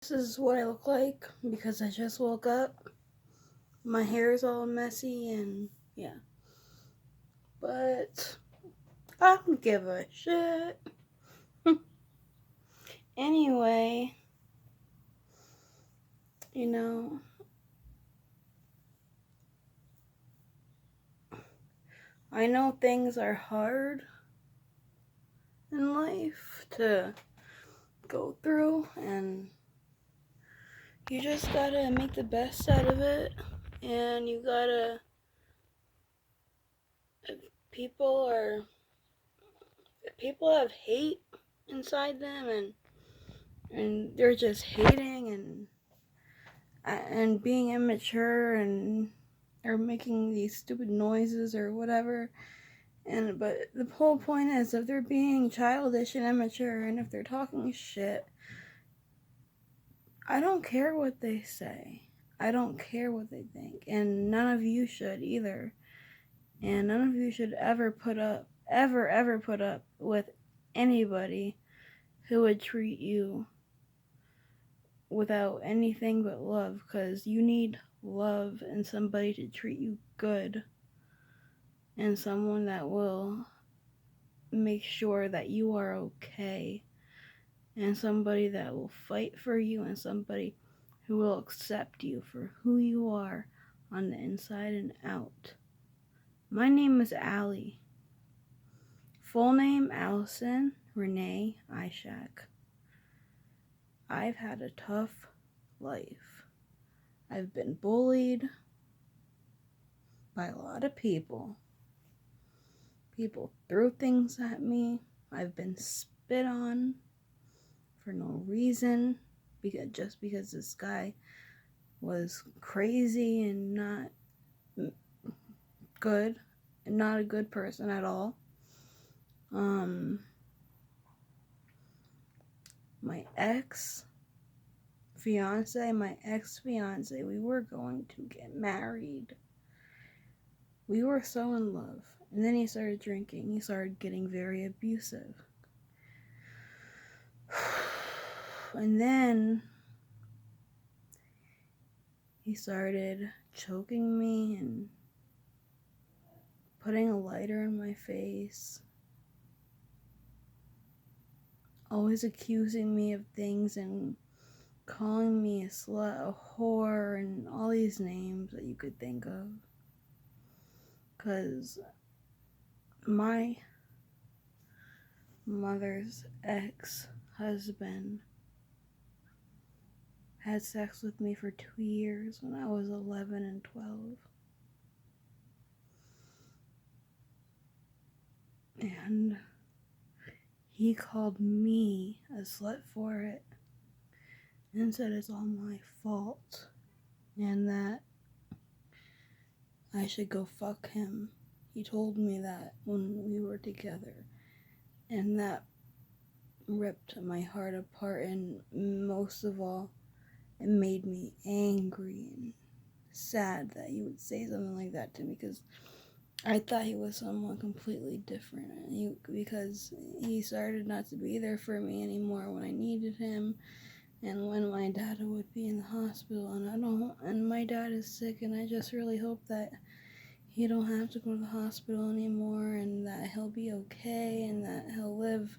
This is what I look like because I just woke up. My hair is all messy and yeah. But I don't give a shit. Anyway, you know, I know things are hard in life to go through, and you just gotta make the best out of it. And you gotta, if people have hate inside them, and they're just hating and being immature and or making these stupid noises or whatever. But the whole point is, if they're being childish and immature and if they're talking shit, I don't care what they say. I don't care what they think, and none of you should either. And none of you should ever put up with anybody who would treat you without anything but love, because you need love and somebody to treat you good, and someone that will make sure that you are okay, and somebody that will fight for you, and somebody who will accept you for who you are on the inside and out. My name is Allie. Full name Allison Renee Ishak. I've had a tough life. I've been bullied by a lot of people. People threw things at me. I've been spit on for no reason, just because this guy was crazy and not good, and not a good person at all. My ex-fiance, we were going to get married. We were so in love. And then he started drinking. He started getting very abusive. And then he started choking me and putting a lighter in my face. Always accusing me of things and calling me a slut, a whore, and all these names that you could think of. Because my mother's ex-husband had sex with me for 2 years when I was 11 and 12. And he called me a slut for it and said it's all my fault and that I should go fuck him. He told me that when we were together, and that ripped my heart apart, and most of all, it made me angry and sad that he would say something like that to me, because I thought he was someone completely different, because he started not to be there for me anymore when I needed him, and when my dad would be in the hospital, and my dad is sick, and I just really hope that he don't have to go to the hospital anymore, and that he'll be okay, and that he'll live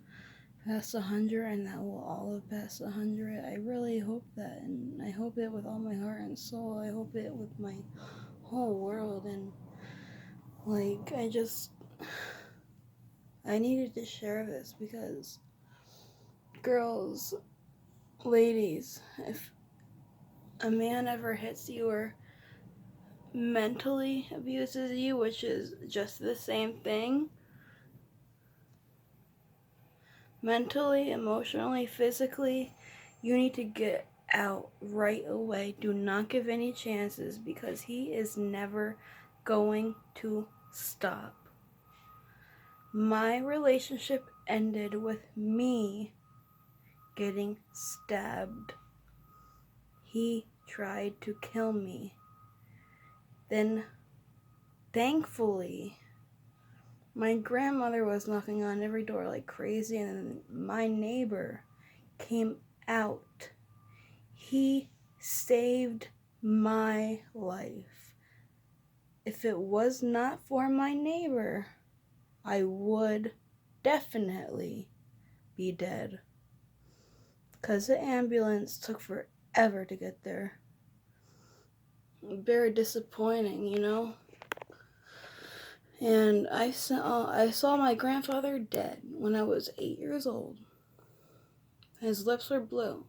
past 100, and that we'll all live past 100. I really hope that, and I hope it with all my heart and soul. I hope it with my whole world, and I needed to share this because, girls, ladies, if a man ever hits you or mentally abuses you, which is just the same thing, mentally, emotionally, physically, you need to get out right away. Do not give any chances, because he is never going to stop. My relationship ended with me getting stabbed. He tried to kill me. Then, thankfully, my grandmother was knocking on every door like crazy, and my neighbor came out. He saved my life. If it was not for my neighbor, I would definitely be dead. Because the ambulance took forever to get there. Very disappointing, you know? And I saw my grandfather dead when I was 8 years old. His lips were blue.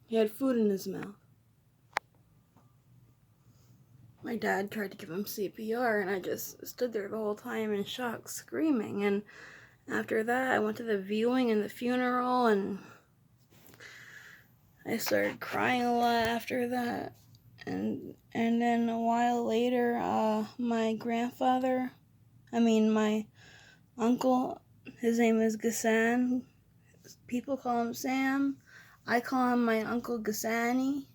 He had food in his mouth. My dad tried to give him CPR, and I just stood there the whole time in shock, screaming. And after that, I went to the viewing and the funeral, and I started crying a lot after that. And then a while later, my uncle, his name is Gassan. People call him Sam. I call him my Uncle Gassani.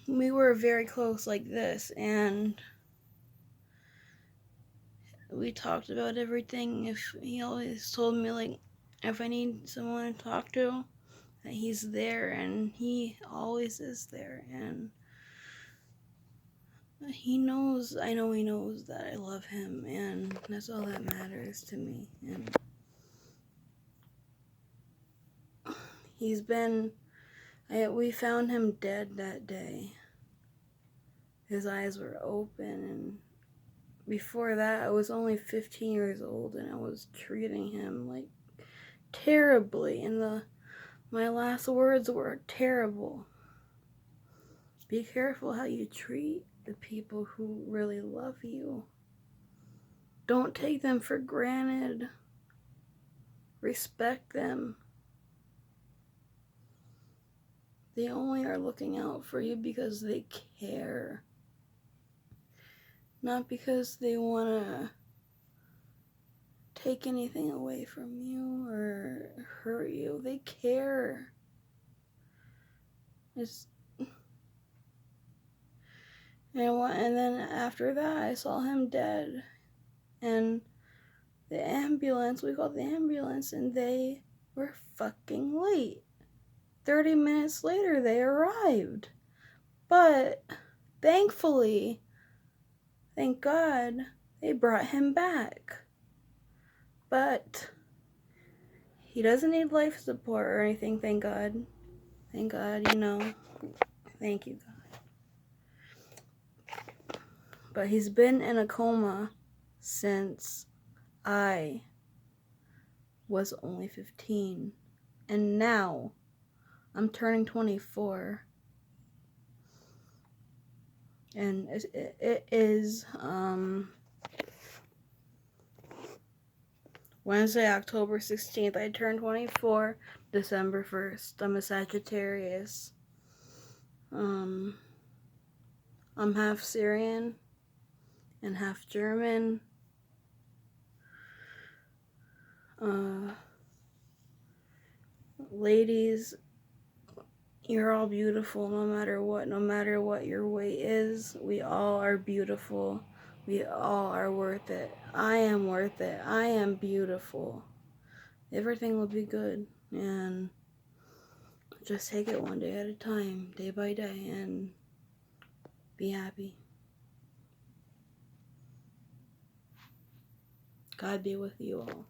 We were very close like this, and we talked about everything. He always told me, like, if I need someone to talk to, that he's there, and he always is there, and he knows that I love him, and that's all that matters to me. And we found him dead that day. His eyes were open, and before that, I was only 15 years old, and I was treating him, like, terribly, and my last words were terrible. Be careful how you treat the people who really love you. Don't take them for granted. Respect them. They only are looking out for you because they care. Not because they want to take anything away from you or hurt you. They care. And then after that, I saw him dead. And we called the ambulance, and they were fucking late. 30 minutes later, they arrived. But thankfully, thank God, they brought him back. But he doesn't need life support or anything, thank God. Thank God, you know. Thank you, God. But he's been in a coma since I was only 15. And now I'm turning 24. And it is Wednesday, October 16th. I turned 24 December 1st. I'm a Sagittarius. I'm half Syrian and half German. Ladies, you're all beautiful no matter what your weight is. We all are beautiful. We all are worth it. I am worth it. I am beautiful. Everything will be good, and just take it one day at a time, day by day, and be happy. God be with you all.